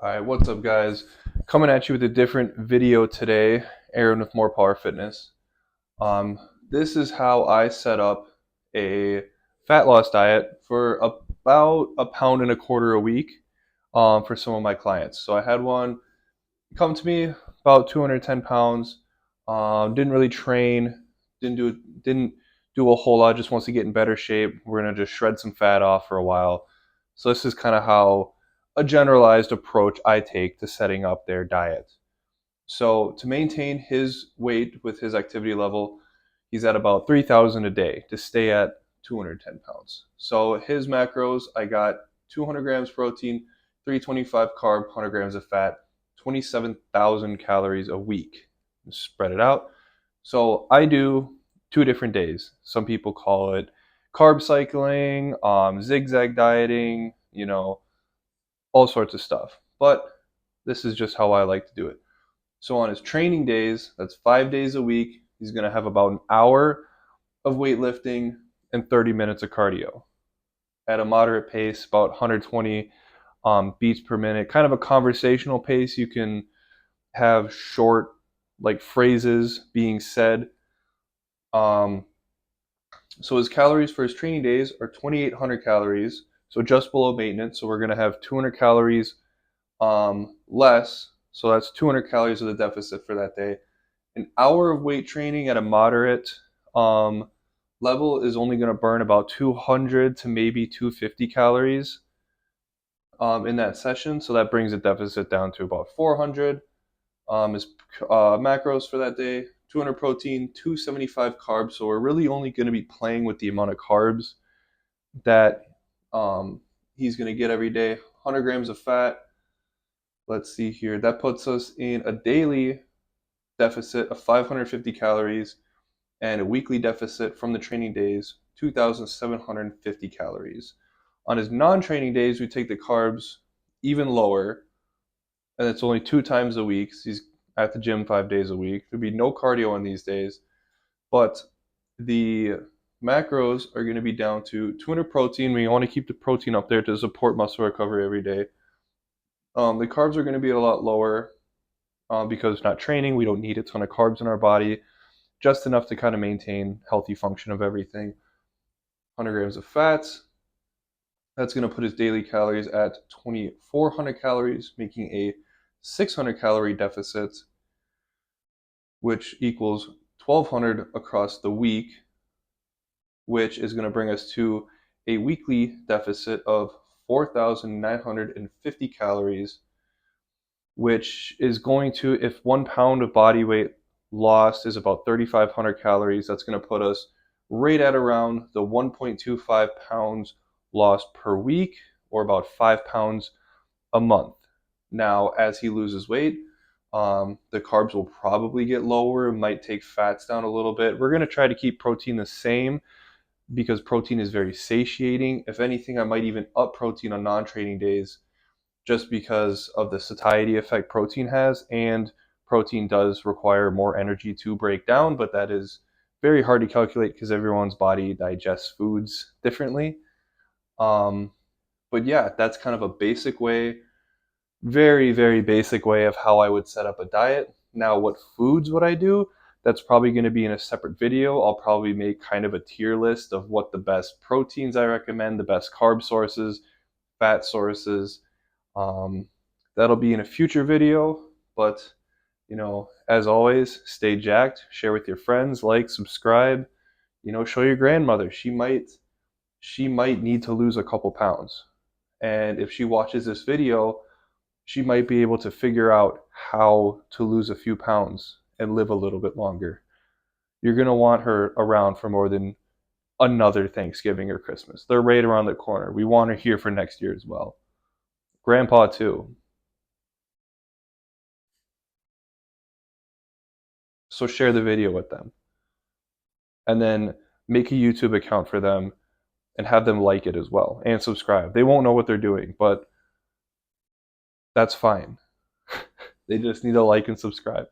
Alright, what's up guys? Coming at you with a different video today, Aaron with More Power Fitness. This is how I set up a fat loss diet for about a pound and a quarter a week for some of my clients. So I had one come to me about 210 pounds, didn't really train, didn't do a whole lot, just wants to get in better shape. We're gonna just shred some fat off for a while. So this is kind of how a generalized approach I take to setting up their diet. So to maintain his weight with his activity level, he's at about 3,000 a day to stay at 210 pounds. So his macros, I got 200 grams protein, 325 carb, 100 grams of fat, 27,000 calories a week. Spread it out. So I do 2 different days. Some people call it carb cycling, zigzag dieting, all sorts of stuff. But this is just how I like to do it. So on his training days, that's 5 days a week, he's going to have about an hour of weightlifting and 30 minutes of cardio at a moderate pace, about 120 beats per minute, kind of a conversational pace. You can have short, like phrases being said. Um, so his calories for his training days are 2,800 calories, so just below maintenance. So we're going to have 200 calories less. So that's 200 calories of the deficit for that day. An hour of weight training at a moderate level is only going to burn about 200 to maybe 250 calories in that session. So that brings the deficit down to about 400. His macros for that day: 200 protein, 275 carbs. So we're really only going to be playing with the amount of carbs that he's going to get every day. 100 grams of fat. Let's see here. That puts us in a daily deficit of 550 calories and a weekly deficit from the training days, 2,750 calories. On his non-training days, we take the carbs even lower, and it's only 2 times a week. So he's at the gym 5 days a week. There'd be no cardio on these days, but the macros are going to be down to 200 protein. We want to keep the protein up there to support muscle recovery every day. The carbs are going to be a lot lower because not training, we don't need a ton of carbs in our body, just enough to kind of maintain healthy function of everything. 100 grams of fats. That's going to put his daily calories at 2,400 calories, making a 600 calorie deficit, which equals 1,200 across the week, which is going to bring us to a weekly deficit of 4,950 calories, which is going to, if 1 pound of body weight lost is about 3,500 calories, that's going to put us right at around the 1.25 pounds lost per week, or about 5 pounds a month. Now, as he loses weight, the carbs will probably get lower, might take fats down a little bit. We're going to try to keep protein the same because protein is very satiating. If anything, I might even up protein on non-training days just because of the satiety effect protein has, and protein does require more energy to break down, but that is very hard to calculate because everyone's body digests foods differently. Um, but yeah, that's kind of a basic way, very, very basic way of how I would set up a diet. Now, what foods would I do? That's probably going to be in a separate video. I'll probably make kind of a tier list of what the best proteins I recommend, the best carb sources, fat sources. Um, that'll be in a future video, but as always, stay jacked, share with your friends, like, subscribe, show your grandmother. She might need to lose a couple pounds. And if she watches this video, she might be able to figure out how to lose a few pounds and live a little bit longer. You're going to want her around for more than another Thanksgiving or Christmas. They're right around the corner. We want her here for next year as well. Grandpa, too. So share the video with them. And then make a YouTube account for them and have them like it as well and subscribe. They won't know what they're doing, but that's fine. They just need to like and subscribe.